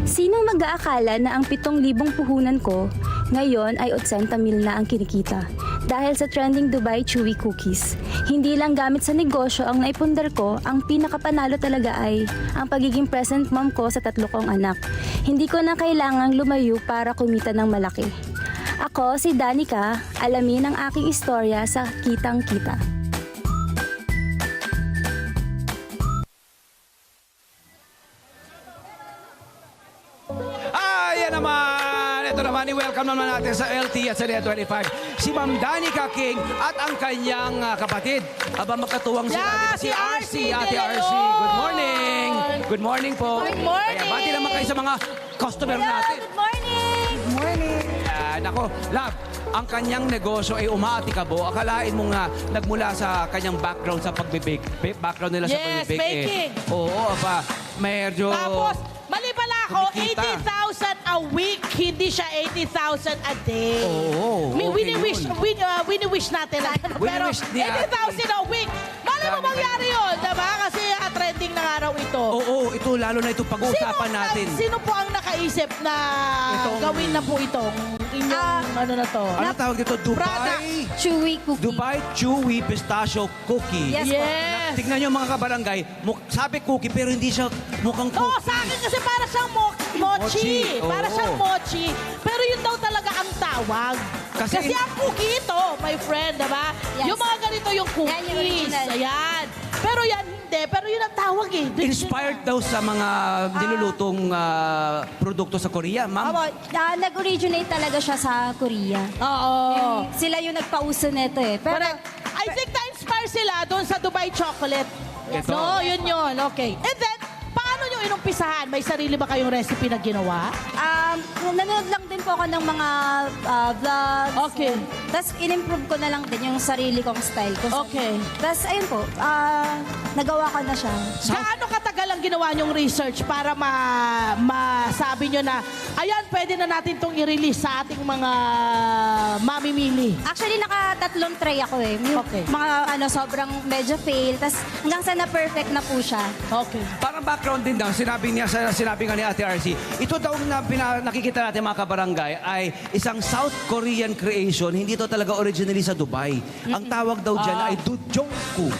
Sino mag-aakala na ang 7,000 puhunan ko ngayon ay 80,000 na ang kinikita? Dahil sa trending Dubai Chewy Cookies. Hindi lang gamit sa negosyo ang naipundar ko, ang pinakapanalo talaga ay ang pagiging present mom ko sa 3 kong anak. Hindi ko na kailangang lumayo para kumita ng malaki. Ako si Danica, alamin ang aking istorya sa Kitang Kita. Yan naman! Ito naman, i-welcome naman natin sa LT at sa Net25 si Ma'am Danica King at ang kanyang kapatid. Aba, magkatuwang si RC. Ate RC, good morning! Good morning po. Good morning! Kaya bati naman kayo sa mga customer natin. Good morning! Good morning! Nako, love, ang kanyang negosyo ay umaatikabo. Akalain mo nga, nagmula sa kanyang background sa pagbibake. Background nila sa Yes, pagbibake. baking. Oo, aba, medyo... Tapos, mali pala ako, Kumikita. 80,000 a week, hindi siya 80,000 a day. Oo, okay Wini-wish natin. Pero Wini-wish ni ate. 80,000 a week. Mali mo Dami mangyari yun, diba? Kasi trending ng araw ito. Oo, ito lalo na itong pag-uusapan natin. Sino po ang nakaisip na gawin na po itong inyong ano na to? Ano tawag dito? Product. Dubai? Chewy Cookie. Dubai Chewy Pistachio Cookie. Yes, po. Yes. Tignan nyo mga kabarangay, sabi cookie pero hindi siya mukhang Oo, cookie. sa akin kasi para siyang mochi. Mochi, Para oo. siyang mochi. Pero yun daw talaga ang tawag. Kasi ang cookie ito, my friend, diba? Yes. Yung mga ganito yung cookies. Yan yung original. Ayan. Pero yan hindi. Pero yun ang tawag eh. Dun Inspired daw sa mga nilulutong produkto sa Korea, ma'am. Opo, nag-originate talaga siya sa Korea. Oo. Sila yung nagpauso nito eh. Pero, Correct. I think na-inspire sila doon sa Dubai Chocolate. Ito. No, yun yun. Okay. And then, paano nyo inumpisahan? May sarili ba kayong recipe na ginawa? nanonood lang din po ako ng mga vlogs. Okay. Tapos in-improve ko na lang din yung sarili kong style ko. Okay. Tapos ayun po, nagawa ko na siya. Gaano katagal ang ginawa nyong research para masabi nyo na, ayan, pwede na natin itong i-release sa ating mga mamimili? Actually, naka-3 try ako eh. Yung Okay. mga sobrang medyo fail. Tapos hanggang sa na-perfect na po siya. Okay. Parang background din daw, sinabi nga ni Ate RC, ito daw na nakikita natin mga kabarangay ay isang South Korean creation, hindi ito talaga originally sa Dubai. Ang tawag daw dyan ay Dujongku.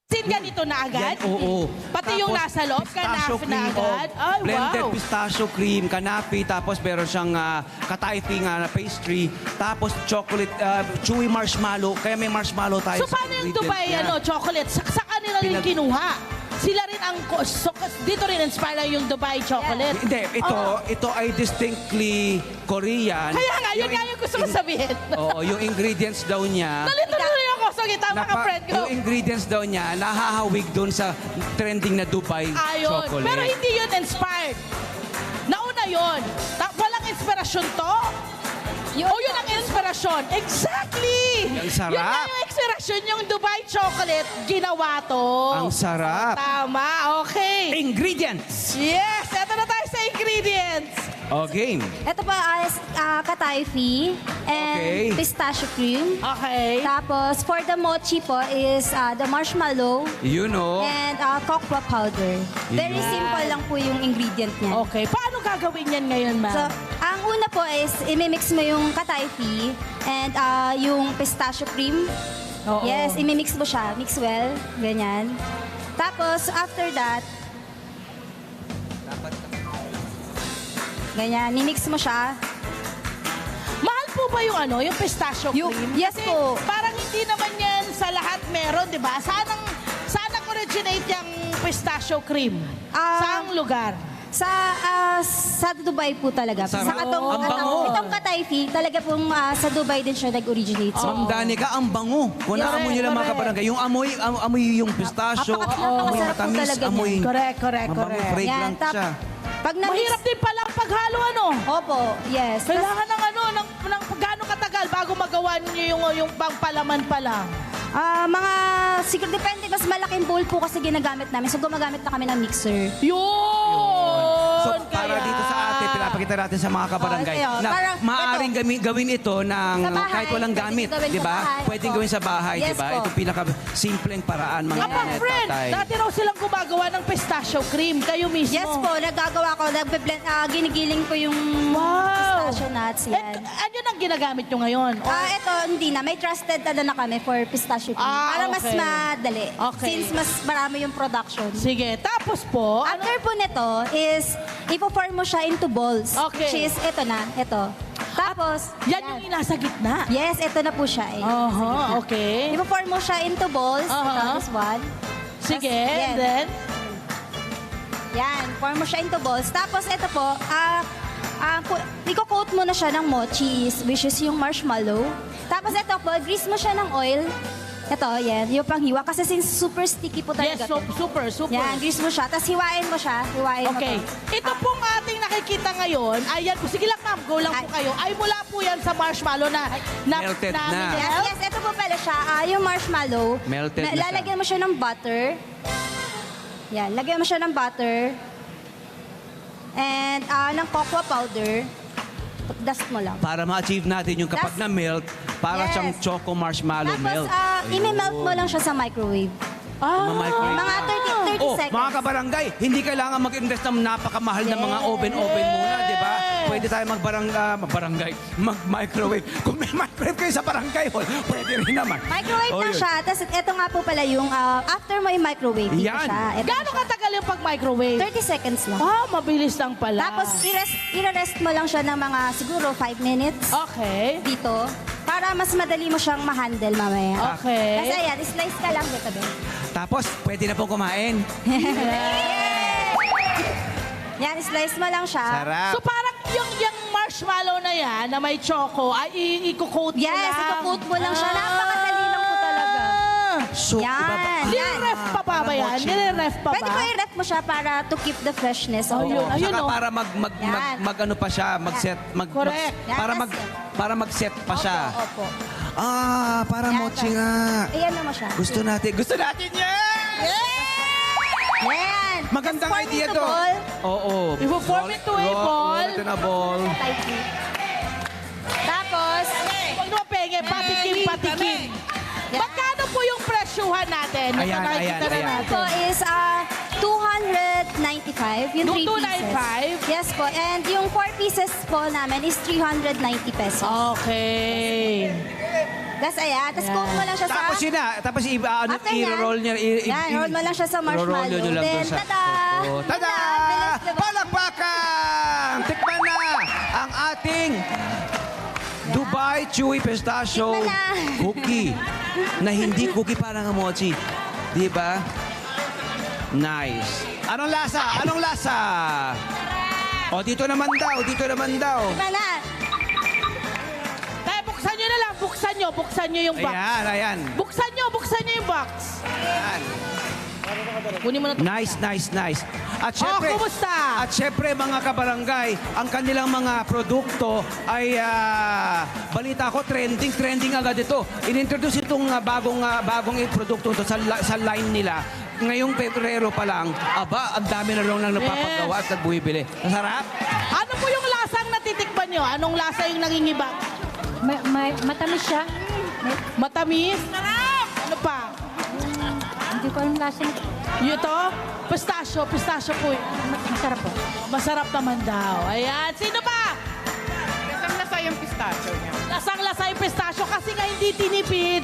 Sin ganito na agad? Yan, oo. Pati yung Tapos, nasa loob, pistachio kanafe na cream, agad? oh, Ay, blended wow. pistachio cream, kanapi, tapos meron siyang katayfi na pastry, tapos chocolate, chewy marshmallow, kaya may marshmallow tayo So, sa paano yung ingredient Dubai niya. chocolate? Sa kanila rin kinuha. Sila rin ang... dito rin inspire yung Dubai chocolate. Hindi, ito ay distinctly Korean. Kaya nga, yun nga yung gusto ko sabihin. Oo, yung ingredients daw niya. Nalito-tuloy ako. So, kita mga friend ko. Yung ingredients daw niya, nahahawig doon sa trending na Dubai Ayun. chocolate. Pero hindi yun inspired. Nauna yun. Walang inspirasyon to? Yun. O yun ang inspirasyon. Exactly! Ang sarap. Yun nga yung inspirasyon, yung Dubai chocolate, ginawa to. Ang sarap. Tama, okay. Ingredients! Yes, eto na tayo sa ingredients. Okay. Ito po is katayfi and Okay. pistachio cream. Okay. Tapos for the mochi po is the marshmallow You know. and cocoa powder. Very Yan. simple lang po yung ingredient niya. Okay, paano gagawin yan ngayon, ma'am? So, ang una po is imimix mo yung katayfi and yung pistachio cream. Oo. Yes, imimix mo siya. Mix well. Ganyan. Tapos, after that, ganyan, nimix mo siya. Mahal po ba yung yung pistachio Yung- cream? yes Kasi po. parang hindi naman yan sa lahat meron, di ba? Saan originate yung pistachio cream? Saang lugar? Sa Dubai po talaga. Sarap. Sa Ang bango. itong katayfi, talaga pong sa Dubai din siya nag-originate. So, Ma'am Danica, ang bango. Kung Correct, naamoy niyo lang mga correct. kabarangay, yung amoy yung pistachio, Napakasarap amoy po matamis, talaga niya. amoy... Correct, correct, Mabango, correct. fragrant siya. Pag na-mix, Mahirap din pala ang paghalo, opo, yes. Kailangan ng gaano katagal bago magawa niyo yung pangpalaman pa lang. Mga, siguro depende, mas malaking bowl po kasi ginagamit namin. So, gumagamit na kami ng mixer. Yun! So, para Kaya. dito sa ate, pinapakita ipapakita natin sa mga kabarangay ito, na parang maaaring gawin ito ng Sa bahay, kahit walang pwede gamit, gawin sa di ba? bahay. Pwedeng Opo. gawin sa bahay, Yes di ba? po. Ito pinaka-simpleng paraan, mga Kapag nanay at friend, tatay. dati raw silang gumagawa ng pistachio cream. Kayo mismo. Yes po, nagagawa ko. Ginigiling ko yung Wow. pistachio nuts. Yan. Ano ang ginagamit nyo ngayon? Ito, hindi na. May trusted na kami for pistachio cream. Para mas okay. madali. Okay. Since mas marami yung production. Sige, tapos po, After po nito is, ipo-form mo siya into balls. Okay. Which is, ito na, ito. Tapos, yan yung inasa gitna. Yes, ito na po siya. Eh. Aha, okay. Ipo-form mo siya into balls. Aha. Ito, this one. Sige, Yes. and then? Yan, form mo siya into balls. Tapos ito po, iko-coat mo na siya ng mochis, which is yung marshmallow. Tapos ito po, grease mo siya ng oil. Ito, yan, yung panghiwa. Kasi since super sticky po Yes, talaga. super. Yan, grease mo siya. Tapos hiwain mo siya. Hiwain Okay. mo to. Ito pong ating nakikita ngayon, ayan po, sige lang ma'am, go lang po kayo. Ay mula po yan sa marshmallow na Melted na. Yes, yes, ito po pala siya. Yung marshmallow. Melted na siya. Lalagyan mo siya ng butter. Yan, lagyan mo siya ng butter. And ng cocoa powder. Dust mo lang. Para ma-achieve natin yung kapag That's- na-melt, para Yes. siyang choco marshmallow Tapos, melt. imi-melt mo lang siya sa microwave. Ma-microwave. Mga 30 Oh, seconds. mga kabarangay, hindi kailangan mag-invest ng napakamahal na mga Yes. oven muna, di ba? Pwede tayo mag-microwave. Kung may microwave kayo sa barangay hall, pwede rin naman. Microwave Oh, lang yun. siya. Tapos ito nga po pala yung after mo i-microwave. Dito Yan. siya. Ito Gaano siya. katagal yung pag-microwave? 30 seconds lang. Mabilis lang pala. Tapos i-rest mo lang siya ng mga siguro 5 minutes Okay. dito para mas madali mo siyang ma-handle mamaya. Okay. Kasi ayan, slice ka lang dito. Tapos, pwede na pong kumain. Yan, slice mo lang siya. Sarap. So parang yung marshmallow na yan, na may choco, ay i-coat mo Yes, lang. iko-coat mo lang siya. Napakadali lang po talaga. So, Yan. Nire-ref pa ba yan? Nire-ref pa ba? Pwede ko i-ref mo siya para to keep the freshness. of Oh, the- yun. Ayun, Saka oh. para Yan. ano pa siya, mag-set, Correct. Yan, para mag-set pa siya. Opo. Para Yan, mochi tas- nga. Ayan mo siya. Gusto natin yan! Yan. Magandang Form idea into to. ball. Oo. I-form it to a ball. Roll it in a ball. Tapos, Huwag naman penge, patikim. Yan. Magkano po yung presyuhan natin? Ayan, Nakikita na ayan. ito natin. is 295, yung 3 Yung pieces. 295? Yes po. And yung 4 pieces po namin is 390 pesos. Okay. Tapos ayan, tapos Yan. coat mo lang siya sa... Tapos yun na, After yan, i-roll niya. yan, roll mo lang siya sa marshmallow. I-roll nyo lang Then, dun sa... tada! Oo. Tada! Bilis, diba? Palakpakan! Tikman na ang ating Dubai Chewy Pistachio Tikman na. Cookie. Na hindi cookie, parang mochi. Di ba? Nice. Anong lasa? O, dito naman daw. Diba na? Tayo, buksan nyo na lang. Buksan nyo yung box. Ayan. Buksan nyo yung box. Ayan. Kunin mo na ito. Nice. At syempre, kumusta? At syempre mga kabarangay, ang kanilang mga produkto ay balita ko trending agad ito. Inintroduce itong bagong produkto ito sa line nila. Ngayong Pebrero pa lang, ang dami na lang napapagawa at nagbumibili. Masarap? Ano po yung lasang natitikman nyo? Anong lasa yung nangingiba? Matamis siya. Matamis? Ano pa? Hindi ko alam lasa. Ito? Pistachio po. Masarap po. Masarap naman daw. Ayan. Sino ba? Lasang-lasa yung pistachio niya. Lasang-lasa yung pistachio kasi nga hindi tinipid.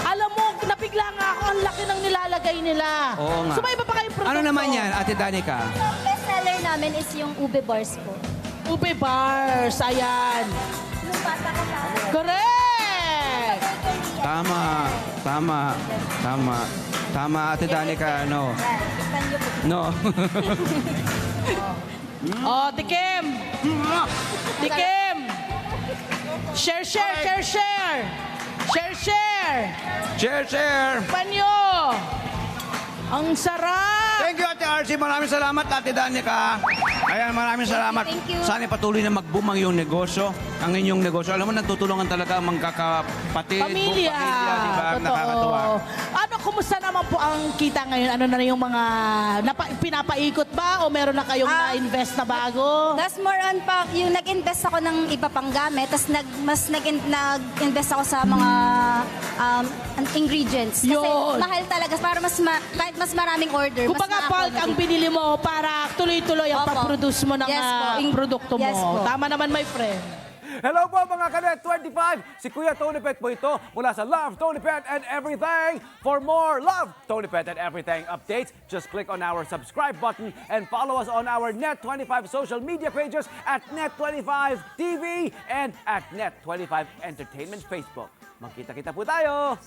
Alam mo, napigla nga ako. Ang laki ng nilalagay nila. Oo nga. So may iba pa kayong produkto? Ano naman yan, Ate Danica? Ang best seller namin is yung ube bars po. Ube bars. Ayan. Nung bata ko sa... Correct! Tama, Ate Danica, no. Yan, tikman niyo po. No. Oh, tikim! Tikim! Share! Share! Panyo! Ang sarap! Thank you, Ate RC. Maraming salamat, Ate Danica. Ayan, maraming salamat. Thank you. Sana patuloy na mag-boom ang iyong negosyo. Ang inyong negosyo. Alam mo, nagtutulungan talaga ang magkakapatid, buong Pamilya! pamilya, di ba? Totoo. Nakakatuwa. Ano, kung kumusta naman po ang kita ngayon? Ano na yung mga pinapaikot ba o meron na kayong na-invest na bago? Tapos more on pa, yung nag-invest ako ng iba pang gamit, tapos nag-invest ako sa mga ingredients. Kasi Yun. mahal talaga, para kahit mas maraming order, Kung baga bulk ang binili mo para tuloy-tuloy ang Opo. pag-produce mo ng Yes po. produkto mo. Yes po. Tama naman, my friend. Hello po mga Kanet 25! Si Kuya Tony Pet po ito mula sa Love, Tony Pet and Everything. For more Love, Tony Pet and Everything updates, just click on our subscribe button and follow us on our Net25 social media pages at Net25 TV and at Net25 Entertainment Facebook. Magkita-kita po tayo!